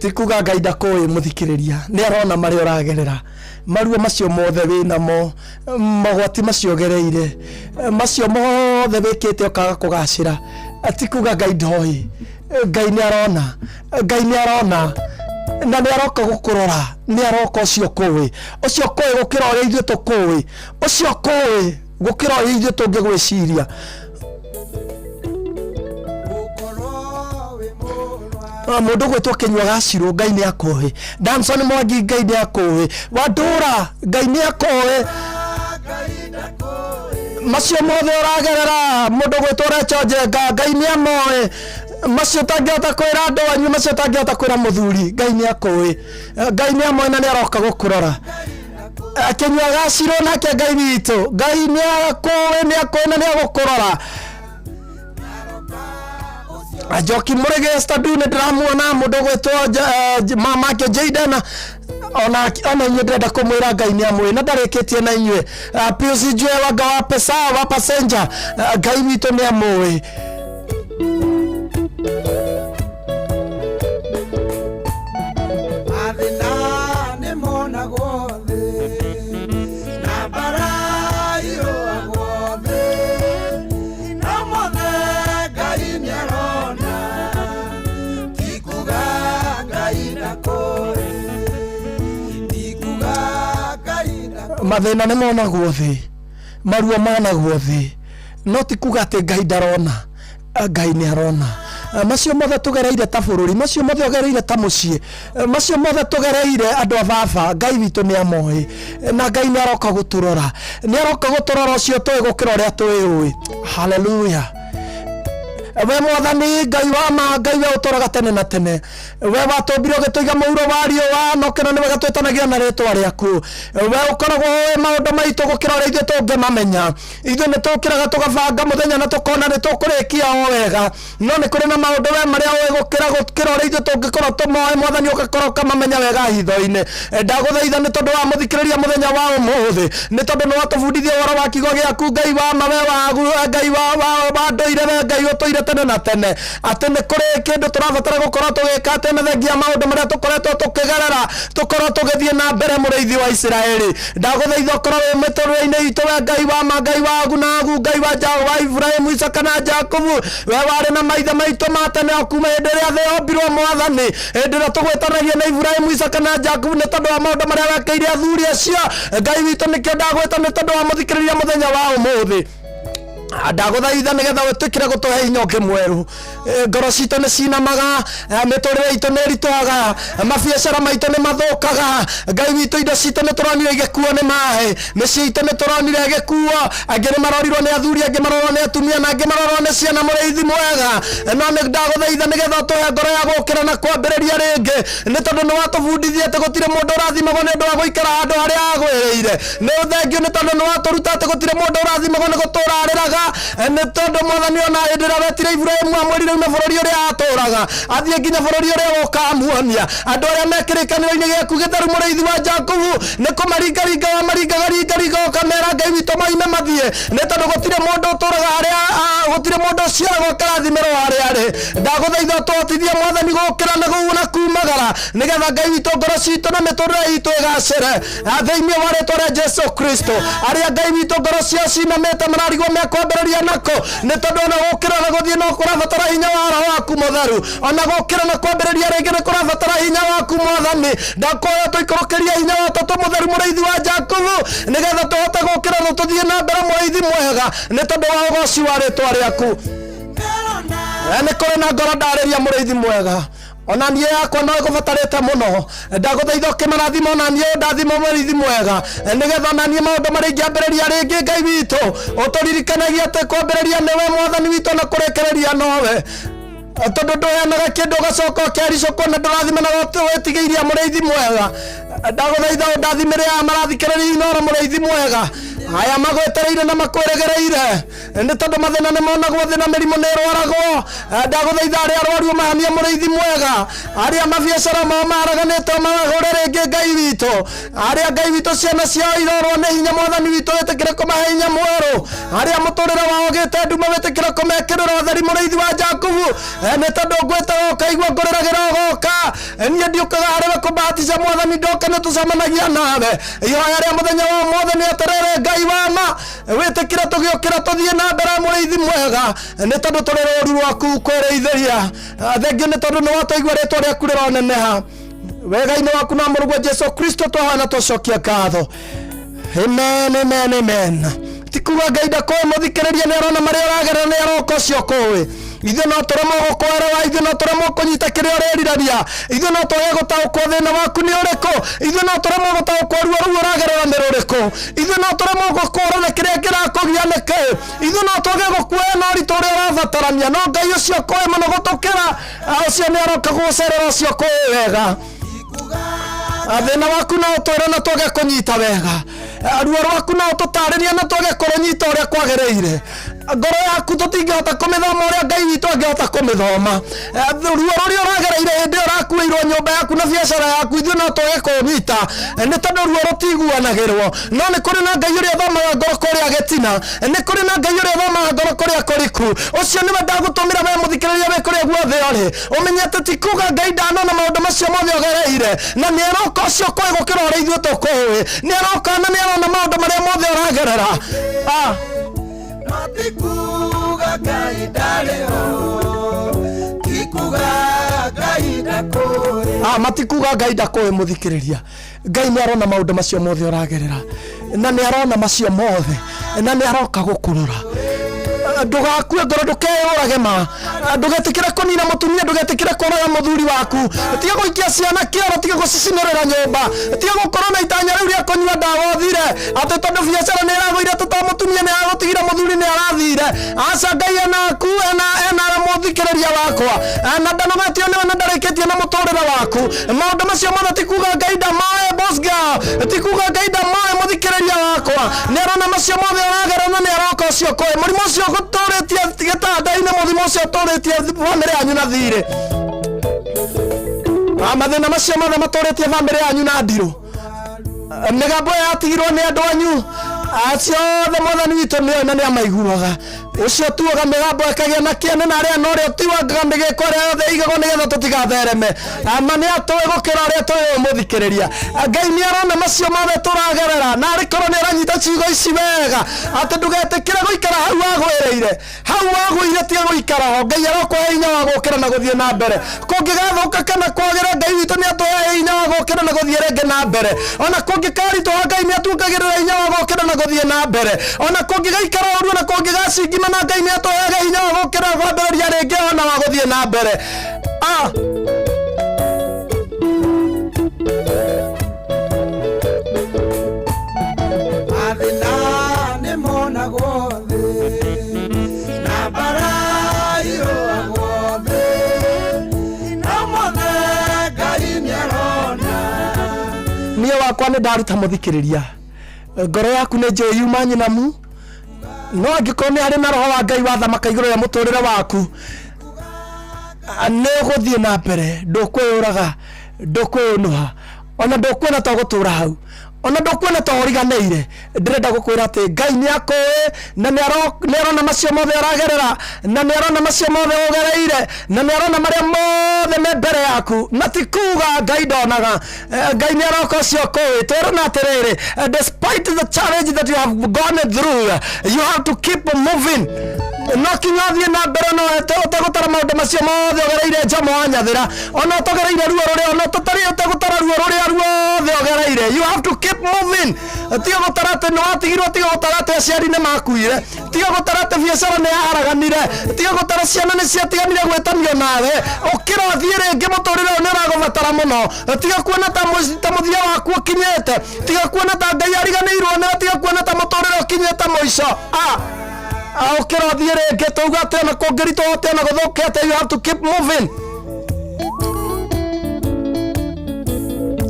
tikuga Ngai ndakũĩ mũthikĩrĩria, nĩ arona marĩa ũragerera, maruo macio mothe wĩnamo, magwati macio gereire, macio mothe wĩkĩte ũkaga kũgacĩra, tikuga Ngai ndoĩ. Ngai nĩ arona, Ngai nĩ arona, na nĩ aroka gũkũrora, nĩ aroka ũcio kũĩ gũkĩra ũrĩa ithuĩ tũkũĩ, ũcio kũĩ gũkĩra ũrĩa ithuĩ tũngĩgwĩciria. Mũndũ gwĩtwo Kĩnyua Gacirũ, Ngai nĩ akũĩ. Danson Mwangi, Ngai nĩ akũĩ. Wandũra, Ngai nĩ akũĩ. Macio mothe ũragerera, mũndũ gwĩtwo Rachel Njenga, Ngai nĩ amoĩ. Macio ũtangĩhota kwĩra andũ anyu, macio ũtangĩhota kwĩra mũthuri, Ngai nĩ akũĩ. Ngai nĩ amoĩ na nĩ aroka gũkũrora. Kĩnyua Gacirũ nake Ngai witũ, Ngai nĩ akũĩ na nĩ agũkũrora. Njoki Mũrĩgĩ Stadu nĩ ndĩramuona, mũndũ gwĩtwo mamake Jaden, ona inyuĩ ndĩrenda kũmwĩra Ngai nĩ amwĩ na ndarĩkĩtie na inyuĩ. Pius Njue Wanga wa Pesa wa Passenger, Ngai witũ nĩ amwĩ. Mathĩna nĩ monagwo thĩ, maruo managwo thĩ, no ti kuga atĩ Ngai ndarona, Ngai nĩ arona. Macio mothe tũgereire ta bũrũri, macio mothe tũgereire ta mũciĩ, macio mothe tũgereire andũ a baba, Ngai witũ nĩ amoĩ, na Ngai nĩ aroka gũtũrora, nĩ aroka gũtũrora ũcio tũĩ gũkĩra ũrĩa twĩũĩ. Haleluya. We Mwathani Ngai wa ma, Ngai we ũtũraga tene na tene, we watũmbire ũgĩtũiga mũhuro wa riũa, no kĩno nĩwe gatwĩtanagia na rĩtwa rĩaku. We ũkoragwo ũĩ maũndũ maitũ gũkĩra ũrĩa ithuĩ tũngĩmamenya. Ithuĩ nĩ tũkĩraga tũgabanga mũthenya na tũkona nĩ tũkũrĩkia o wega, no nĩ kũrĩ na maũndũ we marĩa ũĩ gũkĩra ũrĩa ithuĩ tũngĩkorwo tũmoĩ. Mwathani ũgakorwo ũkamamenya wega hitho-inĩ. Ndagũthaitha nĩ tondũ wa mũthikĩrĩria mũthenya wa ũmũthĩ, nĩ tondũ nĩ watũbundithia ũhoro wa kiugo gĩaku, Ngai wa ma, we Ngai wa ndũire, we Ngai ũtũire tene na tene, atĩ nĩ kũrĩ kĩndũ tũrabatara gũkorwo tũgĩka atĩ na thengia maũndũ marĩa tũkoretwo tũkĩgerera, tũkorwo tũgĩthiĩ na mbere mũrĩithi wa Isiraeli. Ndagũthaitha ũkorwo wĩ mĩtũrĩre-inĩ itũ, we Ngai wa ma, Ngai wa Agu, Ngai wa Ibrahimu, Isaka na Jakubu, we warĩ na maithe maitũ ma tene o kuma hĩndĩ ĩrĩa thĩ yombirwo. Mwathani, hĩndĩ ĩrĩa tũgwĩtanagia na Ibrahimu, Isaka na Jakubu, nĩ tondũ wa maũndũ marĩa wekĩire athuri acio. Ngai witũ nĩkĩo ndagwĩta nĩ tondũ wa mũthikĩrĩria mũthenya wa ũmũthĩ. Ndagũthaitha nĩgetha wĩtĩkĩre gũtũhe hinya ũngĩ mwerũ. Ngoro citũ nĩ cinamaga, mĩtũrĩre itũ nĩ ĩritũhaga, mabiacara maitũ nĩ mathũkaga. Ngai witũ indo citũ nĩ tũronire igĩkuo nĩ maaĩ, mĩciĩ itũ nĩ tũronire igĩkuo, angĩ nĩ marorirwo nĩ athuri, angĩ marorwo nĩ atumia, na angĩ marorwo nĩ ciana. Mũrĩithi mwega, no nĩ ndagũthaitha nĩgetha ũtũhe ngoro ya gũkĩra na kwambĩrĩria rĩngĩ, nĩ tondũ nĩ watũbundithia atĩ gũtirĩ mũndũ ũrathimagwo nĩ ũndũ wa gũikara handũ harĩa agwĩrĩire. Nĩ ũthengio nĩ tondũ nĩ watũruta atĩ gũtirĩ mũndũ ũrathimagwo nĩ gũtũũra arĩraga, nĩ tondũ Mwathani ona hĩndĩ ĩrĩa wetire Ibrahimu amwĩrire na bũrũri ũrĩa atũũraga, athiĩ nginya bũrũri ũrĩa ũkamuonia. Andũ arĩa mekĩrĩkanĩro-inĩ gĩaku gĩtheru, mũrĩithi wa Jakubu, nĩ kũmaringaringa wamaringaga ũkamera Ngai witũ maime mathiĩ, nĩ tondũ gũtirĩ mũndũ ũtũũraga harĩa, gũtirĩ mũndũ ũciaragwo akarathimĩrwo harĩa arĩ. Ndagũthaitha ũtũhotithie Mwathani gũkĩra na kumagara, nĩgetha Ngai witũ ngoro citũ na mĩtũrĩre itũ ĩgacĩre thĩinĩ wa rĩĩtwa rĩa Jesũ Kristo. Arĩa Ngai witũ ngoro ciao cinamĩte mararigwo mekwambĩrĩria nako, nĩ tondũ ona gũkĩra na gũthiĩ no kũrabatara hinya wa Roho waku Mũtheru, ona gũkĩra na kwambĩrĩria rĩngĩ nĩ kũrabatara hinya waku Mwathani. Ndakwĩra tũikũrũkĩria hinya wa Tatu Mũtheru, mũrĩithi wa Jakubu, nĩgetha tũhote gũkĩra na tũthiĩ na mbere mũrĩithi mwega, nĩ tondũ wa ũgoci wa rĩĩtwa rĩaku. Nĩ kũrĩ na ngoro ndarĩria mũrĩithi mwega, ona niĩ yakwa no ĩgũbatarĩte mũno. Ndagũthaitha ũkĩmarathima ona niĩ ndathima mũrĩithi mwega, nĩgetha ona niĩ maũndũ marĩa ingĩambĩrĩria rĩngĩ Ngai witũ ũtũririkanagia atĩ kwambĩrĩria nĩwe Mwathani witũ na kũrekereria nowe, tondũ ndũheanaga kĩndũ ũgacoka ũkericũkwo na ndũrathimanaga wĩtigĩirie mũrĩithi mwega. Ndagũthaitha ũndathimĩre aya marathikĩrĩria Inooro, mũrĩithi mwega, aya magwetereire na makwĩrĩgĩrĩire, nĩ tondũ mathĩna nĩ monagwo thĩ na mĩrimũ nĩ ĩrwaragwo. Ndagũthaitha arĩa arwaru mahamie mũrĩithi mwega, arĩa mabiacara mao maraganĩtwo magũre rĩngĩ Ngai witũ, arĩa Ngai witũ ciana ciao irorwo nĩ hinya Mwathani witũ wĩtĩkĩre kũmahe hinya mwerũ, arĩa mũtũrĩre wao ũgĩte nduma wĩtĩkĩre kũmekĩrĩra ũtheri mũrĩithi wa Jakubu, nĩ tondũ ngwĩte ũkaigua ngũrĩragĩra ũgoka, niĩ ndiũkaga harĩwe kũbatiza mwathani ndoka nĩ tũcemanagia nawe ihoya rĩa mũthenya wa mothe nĩ atĩrĩrĩ Ngai wa ma wĩtĩkĩre tũgĩũkĩra tũthiĩ na mbere mũrĩithi mwega nĩ tondũ tũrĩ rũũru rwaku kwĩrĩithĩria thengio nĩ tondũ nĩ watũigua rĩtwa rĩaku rĩroneneha wega-inĩ waku na mũrũgwo Jesu Kristo twahana tũcokia ngatho amen amen amen tikuga Ngai ndakoĩ mũthikĩrĩria nĩ arona marĩa ũragerera nĩ aroka ũcio kũĩ ithuĩ no tũremwo gũkwerewa ithuĩ no tũremwo kũnyita kĩrĩa ũrĩrirania ithuĩ no twage gũtaũkwo thĩna waku nĩ ũrĩkũ ithuĩ no tũremwo gũtaũkwo ruo rũu ũragerera nĩ rũrĩkũ ithuĩ no tũremwo gũkũũrana kĩrĩa kĩrakũgia nĩ kĩĩ ithuĩ no twage gũkuoya na ũritũ ũrĩa ũrabatarania no Ngai ũcio kũĩ mũno gũtũkĩra ũcio nĩ aroka gũgũcerera ũcio kũĩ wega thĩna waku no ũtwĩre na twage kũnyita wega ruo rwaku no ũtũtarĩria na twage kũrũnyita ũrĩa kwagĩrĩire ngoro yaku tũtingĩhota kũmĩthoma ũrĩa Ngai witũ angĩhota kũmĩthoma ruo rũrĩa ũragereire hĩndĩ ĩyo ũrakuĩirwo nyũmba yaku na biacara yaku ithuĩ no twage kũnyita nĩ tondũ ruo rũtiguanagĩrwo no nĩ kũrĩ na Ngai ũrĩa thomaga ngoro kũrĩa gĩtina nĩ kũrĩ na Ngai ũrĩa thomaga ngoro kũrĩa kũriku ũcio nĩwe ndagũtũmĩra we mũthikĩrĩria we kũrĩa guothe ũrĩ ũmenye atĩ ti kuga Ngai ndanona maũndũ macio mothe ũgereire na nĩ aroka ũcio kũĩ gũkĩra ũrĩa ithuĩ tũkũĩ nĩ aroka na nĩ arona maũndũ marĩa mothe ũragerera Tikuga Ngai ndarĩ ho tikuga Ngai ndakũĩ matikuga Ngai ndakũĩ mũthikĩrĩria Ngai nĩ arona maũndũ macio mothe ũragerera na nĩ arona macio mothe na nĩ aroka gũkũrora ndũgakue ngoro ndũkeyũrage ma ndũgetĩkĩre kũnina mũtumia ndũgetĩkĩre kũraga mũthuri waku tiga gũikia ciana kĩoro tiga gũcicinĩrĩra nyũmba tiga gũkorwo na itanya rĩu rĩa kũnyua ndawa ũthire atĩ tondũ biacara nĩ ĩragũire tondũ mũtumia nĩ agũtigire mũthuri nĩ arathire aca Ngai enaku ena mũthikĩrĩria wakwa na ndanogetio nĩwe na ndarĩkĩtie na mũtũrĩre waku maũndũ macio mothe tikuga Ngai ndamaĩ boss girl tikuga Ngai ndamaĩ mũthikĩrĩria wakwa nĩ arona macio mothe ũragera na nĩ aroka ũcio kũĩ mũrimũ ũcio gũtũrĩtie gĩtanda-inĩ mũrimũ ũcio ũtũrĩtie bamĩrĩ yanyu na thirĩ mathĩna macio mothe matũrĩtie bamĩrĩ yanyu na ndirũ mĩgambo ĩyo yatigirwo nĩ andũ anyu acio othe mwathani witũ nĩoĩ na nĩ amaiguaga ucio tuoga mĩgambo ĩkagĩa na kĩene na arĩa no rĩo tiwangaga mĩgĩko ĩrĩa yothe igagwo nĩgetha tũtigathereme ma nĩ atũĩ gũkĩra ũrĩa tũĩ mũthikĩrĩria Ngai nĩ arona macio mothe tũragerera na arĩkorwo nĩ aranyita ciugo ici wega atĩ ndũgetĩkĩre gũikara hau wagwĩrĩire hau wagũire tiga gũikara ho Ngai arokuhe hinya wa gũkĩra na gũthiĩ na mbere kũngĩgathũka kana kwagĩra Ngai witũ nĩ atũhe hinya wa gũkĩra na gũthiĩ rĩngĩ na mbere ona kũngĩkaritũha Ngai nĩ atungagĩrĩra hinya wa gũkĩra na gũthiĩ na mbere ona kũngĩgaikara ũruo na kũngĩgacingima na Ngai nĩ atũheaga hinya wa gũkĩra kwambĩrĩria rĩngĩ ona wa gũthiĩ na mbere mathĩna nĩ monagwo thĩ na mbara irũagwo thĩ no mothe Ngai nĩ arona niĩ wakwa nĩ ndaruta mũthikĩrĩria ngoro yaku nĩ njũĩ yuma nyinamu no angĩkorwo nĩ harĩ na roho wa Ngai wathamaka igũrũ rĩa mũtũrĩre waku nĩ ũgũthiĩ na mbere ndũkwĩyũraga ndũkwĩyũnũha ona ndũkwenda ta gũtũra hau ona ndũkwenda ta ũriganĩire ndĩrenda gũkwĩra atĩ Ngai nĩ akũĩ na nĩ arona macio mothe aragerera na nĩ arona macio mothe ũgereire na nĩ arona marĩa mothe me mbere yaku na ti kuga Ngai ndonaga Ngai nĩ aroka ũcio kũĩ twĩrana atĩrĩrĩ despite the challenge that you have gone through you have to keep moving no kinya thiĩ na mbere no ũtegũtara maũndũ macio mothe ũgereire nja mwanyathĩra ona ũtogereire ruo rũrĩa ona ũtegũtara ruo rũrĩa ruothe ũgereire you have to keep moving tiga gũtara atĩ nĩ watigirwo tiga gũtara atĩ aciari nĩ makuire tiga gũtara atĩ biacara nĩ yaharaganire tiga gũtara ciana nĩ ciatiganire gwĩtanio nawe ũkĩra thiĩ rĩngĩ mũtũrĩre ũyũ nĩ ũragũbatara mũno tiga kuona ta mũthia waku ũkinyĩte tiga kuona ta Ngai ariganĩirwo nĩwe tiga kuona ta mũtũrĩre ũkinyĩte mũico ũkĩra thiĩ rĩngĩ tauga atĩ ona kũngĩritũha atĩ ona gũthũke atĩ you have to keep moving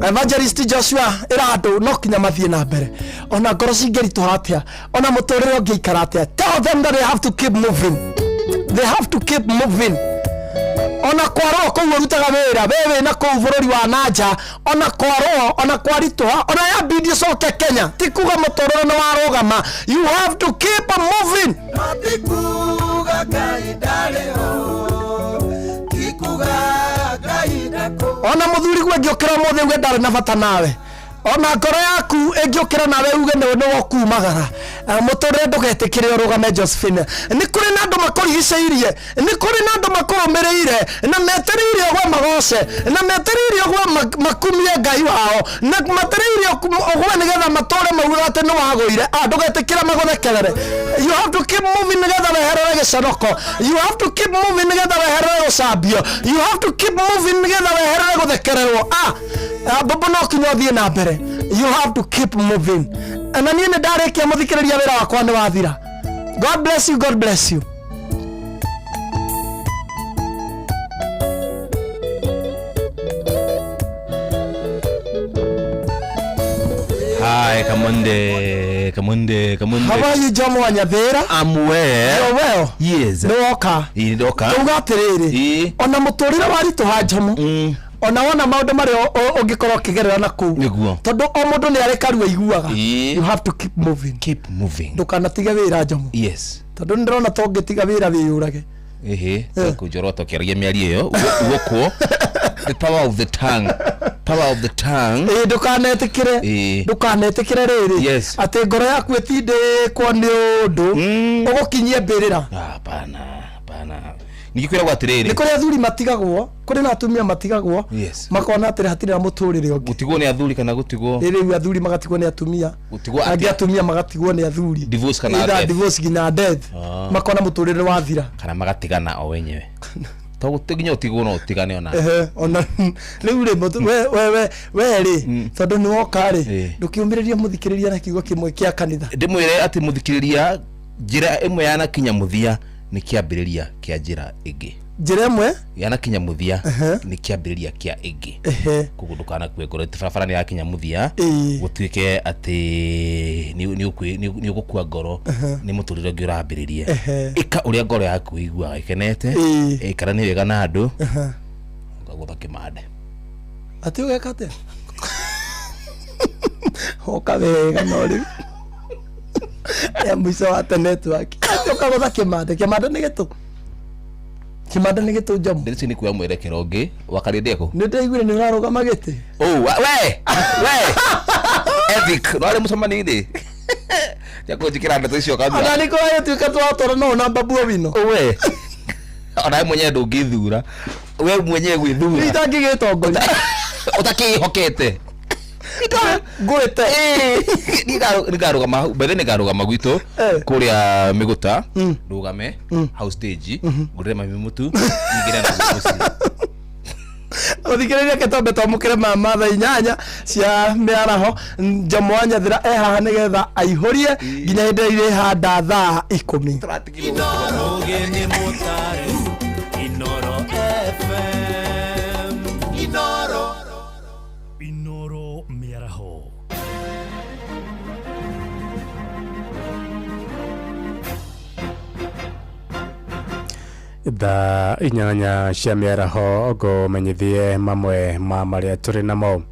Evangelist Joshua irado no kinya mathiĩ na mbere ona ngoro cingĩritũha atĩa ona mũtũrĩre ũngĩikara atĩa tell them that they have to keep moving they have to keep moving ona kwarwo kũu ũrutaga wĩra wewe na kũu bũrũri wa nanja ona kwarwo ona kwaritũha ona yambindi ũcoke Kenya ti kuga mũtũrĩre nĩ warũgama you have to keep moving ti kuga Ngai ndarĩ ho ti kuga Ngai ona muthuri gwe ngiokira mothe uge ndare na bata nawe ona ngoro yaku engiokira nawe uge no wokumagara muture ndugetikire urugame Josephine ni kuri na andu makurigiceirie ni kuri na andu makurumireire na meteriire gwa magose na meteriire gwa makumie ngai wao na meteriire gwa nigetha matore mauga ati no wagoire ndugetikira maguthekerere you have to keep moving nigetha weherere giconoko you have to keep moving nigetha weherere gucambio you have to keep moving nigetha weherere guthekererwo baba no kinyothie na mbere you have to keep moving ana niĩ nĩndarĩkia mũthikĩrĩria wĩra wakwa nĩ wathira. God bless you, God bless you. Hi, Kamunde. How are you, Jomo Wanyathira? I'm well. You're well? Yes. Ndoka. Ndoka. Tugatiriri. Ona muturire wari tuhanjamu. Ona wona maundu mari ungikorwo kigerera naku tondu o mundu ni arekaru aiguaga. You have to keep moving ndukanatige wira Jomo. Yes. Tondu ndirona tongitiga wira wiyurage kujorota kiaria miari iyo ugokwo the power of the tongue ndukanetikire riri ati ngoro yaku itindikwo ni undu ugukinyie mbirira. Hapana nikikwira gwa tiriri ni kuri athuri matigagwo kuri na atumia matigagwo makona atire hatire na muturire ungi gutigwo ni athuri kana gutigwo riri athuri magatigwo ni atumia gutigwo ati atumia magatigwo ni athuri divorce kana divorce gina death makona muturire wathira kana magatigana o wenyewe to gutiginyo tigwo no tigane ona ona riu ri we ri tondu ni woka ri ndukiumiriria muthikiriria na kiugo kimwe kia kanitha ndimwire ati muthikiriria njira imwe yana kinya muthia ni kiambiriria kia njira ingi njira imwe yana kinya muthia ni kiambiriria kia ingi kugundukana kwegora tifafara ni yakinya muthia gutuike ati ni ugukua ngoro ni muturire ngi urambiririe ika uria ngoro yaku igua ikenete ikara ni wega na andu ngagutha kimande ati ugekate hoka wega no ri ya mwiso wa network ukagutha kimande ni gitu Jomo ndisi ni kuya mwerekero ngi wakarindeko nitaiguire ni urarugama giti we epic no musomani ndi yako jikira ndo icio kabisa ana niko ayo tukatwa no na babu wino we ona mwenye ndungithura we mwenye gwithura nitangigitongora utakihokete gwete nigarugama bethe nigarugama gwitu kuria miguta rugame house stage ngurire mami mutu ngire na musi uthikiriria ketombe tomukire mama tha inyanya cia miaraho Jomo Wanyathira haha nigetha aihurie nginya hindi ire handa thaa 10 Inoro FM Inoro miaraho da inyanya cia miaraho go menyithie mamwe ma maria turi namo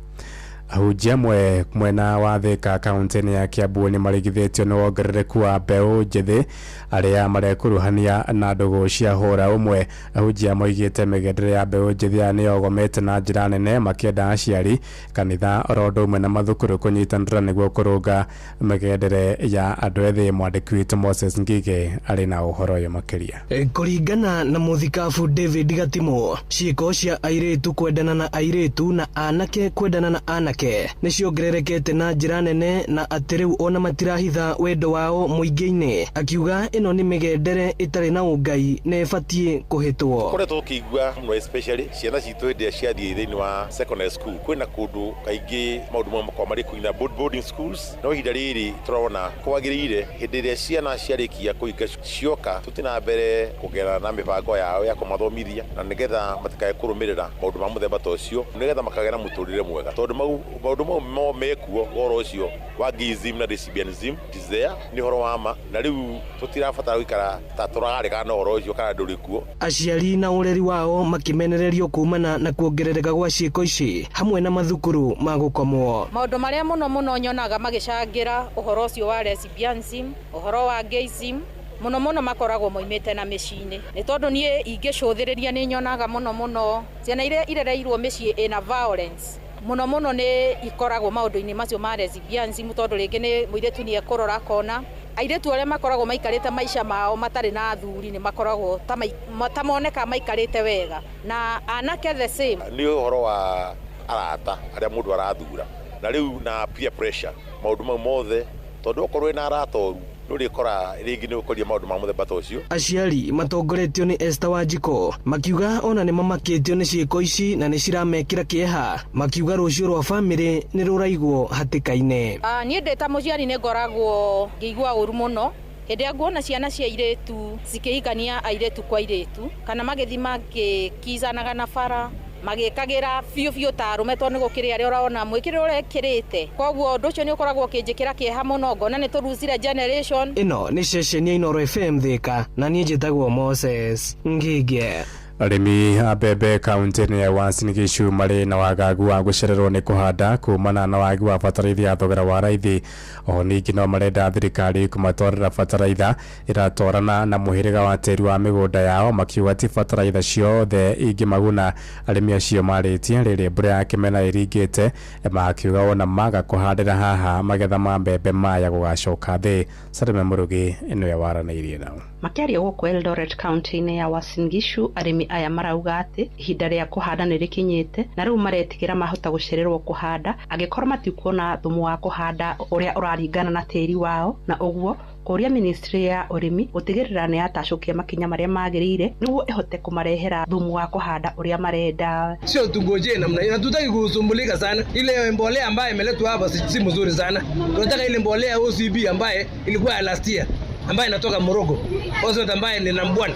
ahujia mwena wa Thika kaunti ya Kiambu ni marigithitio ni wongerereku wa mbeu njithi aria marekuruhania na ndugu cia hura umwe ahujia moigite migendere ya mbeu njithi ni yogomete na njira nene makienda aciari kanitha orondo umwe na mathukuru kunyitanira niguo kurunga migendere ya andu ethi mwandiki witu Moses Ngige ari na uhoro uyu makiria kuringana na muthikabu David Gatimo ciiko cia airitu kwendana na airitu na anake kwendana na anake ni ciongererekete na njira nene na atiriu ona matirahitha wendo wao muingi-ini akiuga ino ni migendere itari na ungai ne fatie kuhitwo kore tukigua no especially ciana citu ndia ciathie thini wa secondary school kwina kundu kaingi maundu mamwe kwa mari kuina boarding schools no hinda riri turona kwagirire hindi ria ciana ciarikia kuinga cioka tutina mbere kugerana na mibango yao ya kumathomithia na nigetha matikae kurumirira maundu ma muthemba tocio nigetha makagera muturire mwega tondu maundu mau mekuo goro ucio wa gizim na lesbianism tizea ni horo wama na riu tutirabatara guikara ta turarega na horo ucio kana ndurikuo aciari na ureri wao makimenererio kumana na kuongerereka gwa ciiko ici hamwe na mathukuru ma gukomwo maundu maria muno nyonaga magicangira uhoro ucio wa lesbianism uhoro wa gayism muno muno makoragwo moimite na micini ni tondu nie ingicuthireria ni nyonaga muno ciana iria irereirwo micii ina violence muno ni ikoragwo maundu-ini macio ma lesbians tondu ringi ni muiretu ni ekurora kona airetu aria makoragwo maikarite maisha mao matari na athuri ni makoragwo ta moneka maikarite wega na anake the same ni uhoro wa arata aria mundu arathura na riu na peer pressure maundu mau mothe tondu okorwo ina arata oru nurikora ringi ni ukoria maundu ma muthemba ta ucio. Aciari matongoretio ni Esther Wanjiko makiuga ona ni mamakitio ni ciiko ici na ni ciramekira kieha makiuga rucio rwa family ni ruraigwo hatikaine. Nie ndeta muciari ni ngoragwo ngĩigua ũru muno hĩndĩ ya nguona ciana cia airetu cikĩhikania airetu kwa airetu kana magĩthi magĩkizanaga na bara magĩkagira biũ ta arume tondu nĩ gũkĩrĩ arĩa ũraona mwĩkĩrĩre ũrekĩrĩte koguo ũndũ ũcio nĩ ũkoragwo ũkĩnjĩkĩra kĩeha mũno ngona nĩ tũrucire generation. Ĩno nĩ ceceni ya Inooro FM Thika na niĩ njĩtagwo Moses Ngige. Arĩmi a mbembe kaunti-inĩ ya Uasin Gishu marĩ na wagagu wa gũcererwo nĩ kũhanda kumana na wagi wa bataraitha ya thogora wa raithi. Oho ningĩ no marenda thirikari kũmatwarĩra bataraitha ĩratwarana na mũhĩrĩga wa tĩri wa mĩgũnda yao makiuga ti bataraitha ciothe ingĩmaguna arĩmi acio marĩtie rĩrĩ mbura ya kĩmera ĩringĩte makiuga ona maga kũhandĩra haha magetha ma mbembe maya gũgacoka thĩ. Salome Murugi nĩwe waranĩirie nao. Makĩaria gũkũ Eldoret kaunti-inĩ ya Uasin Gishu arĩmi aya marauga atĩ ihinda rĩa kũhanda nĩ rĩkinyĩte na rĩu maretigĩra mahota gũcererwo kũhanda angĩkorwo matikuona thumu wa kũhanda ũrĩa ũraringana na tĩri wao na ũguo kũria ministry ya ũrĩmi gũtigĩrĩra nĩ yatacũkia makinya marĩa magĩrĩire nĩguo ĩhote kũmarehera thumu wa kũhanda ũrĩa marenda. Sio tungojee namna hiyo, hatutaki kusumbulika sana. Ile mbolea ambayo imeletwa hapa si mzuri sana. Tunataka ile mbolea OCB ambaye ilikuwa ya last year ambaye inatoka Morocco, Oswald ambaye ni nambwana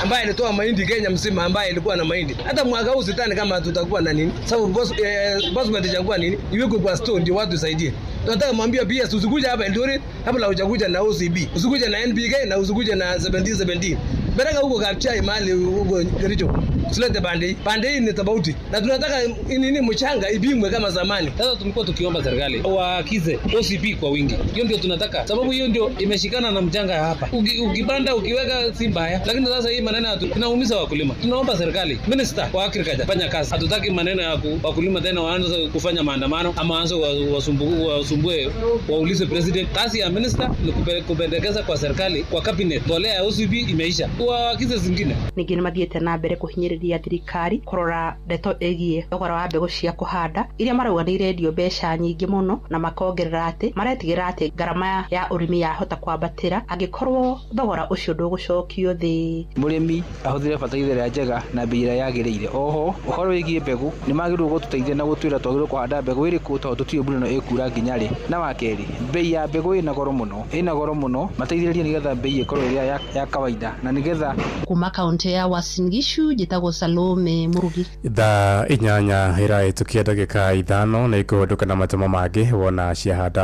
ambaye alitoa mahindi Kenya msima ambaye ilikuwa na mahindi. Hata mwaka huu sitani kama tutakuwa na nini, sababu basmati itakuwa nini iwekwe kwa store ndio watu saidie. Tunataka mwambia pia usikuja hapa Eldoret hapa la uchaguja na OCB, usikuja na NPK na usikuja na 1717 bereka huko Kapchai mahali huko Kericho. Sulete pande hii ni tofauti na tunataka nini mchanga ibimwe kama zamani. Sasa tulikuwa tukiomba serikali waakize OCP kwa wingi, hiyo ndio tunataka, sababu hiyo ndio imeshikana na mchanga hapa. Ukipanda ukiweka si mbaya, lakini sasa hii maneno tunaumiza wakulima. Tunaomba serikali, minister wa agriculture fanya kazi. Hatutaki maneno ya wakulima tena waanze kufanya maandamano ama waanze wasumbue waulize president. Kazi ya minister ni kupendekeza kwa serikali kwa cabinet mbolea ya OCP imeisha, waakize zingine. Ningĩ mathiĩte na mbere kũhinyĩrĩria thirikari kũrora ndeto ĩgiĩ thogora wa mbegũ cia kũhanda iria marauga nĩ irendio mbeca nyingĩ mũno na makongerera atĩ maretigĩra atĩ ngarama ya ũrĩmi yahota kwambatĩra angĩkorwo thogora ũcio ndũgũcokio thĩ. Mũrĩmi ahũthĩre bataraitha ĩrĩa njega na bei ĩrĩa yagĩrĩire. Oho ũhoro wĩgiĩ mbegũ nĩ magĩrĩirwo gũtũteithia na gũtwĩra twagĩrĩirwo kũhanda mbegũ ĩrĩkũ tondũ tũtiũĩ mbura ĩno ĩkura nginya rĩ. Na wa kerĩ, bei ya mbegũ ĩna goro mũno mateithĩrĩrie nĩgetha bei ĩkorwo ĩrĩa ya kawaida na nĩgetha. Kuma kaunti ya Uasin Gishu njĩtagwo Salome Murugi. Thaa 8 ĩraĩtũkia ndagĩka 5 na ikũhũndũka na matũmo mangĩ wona ciahanda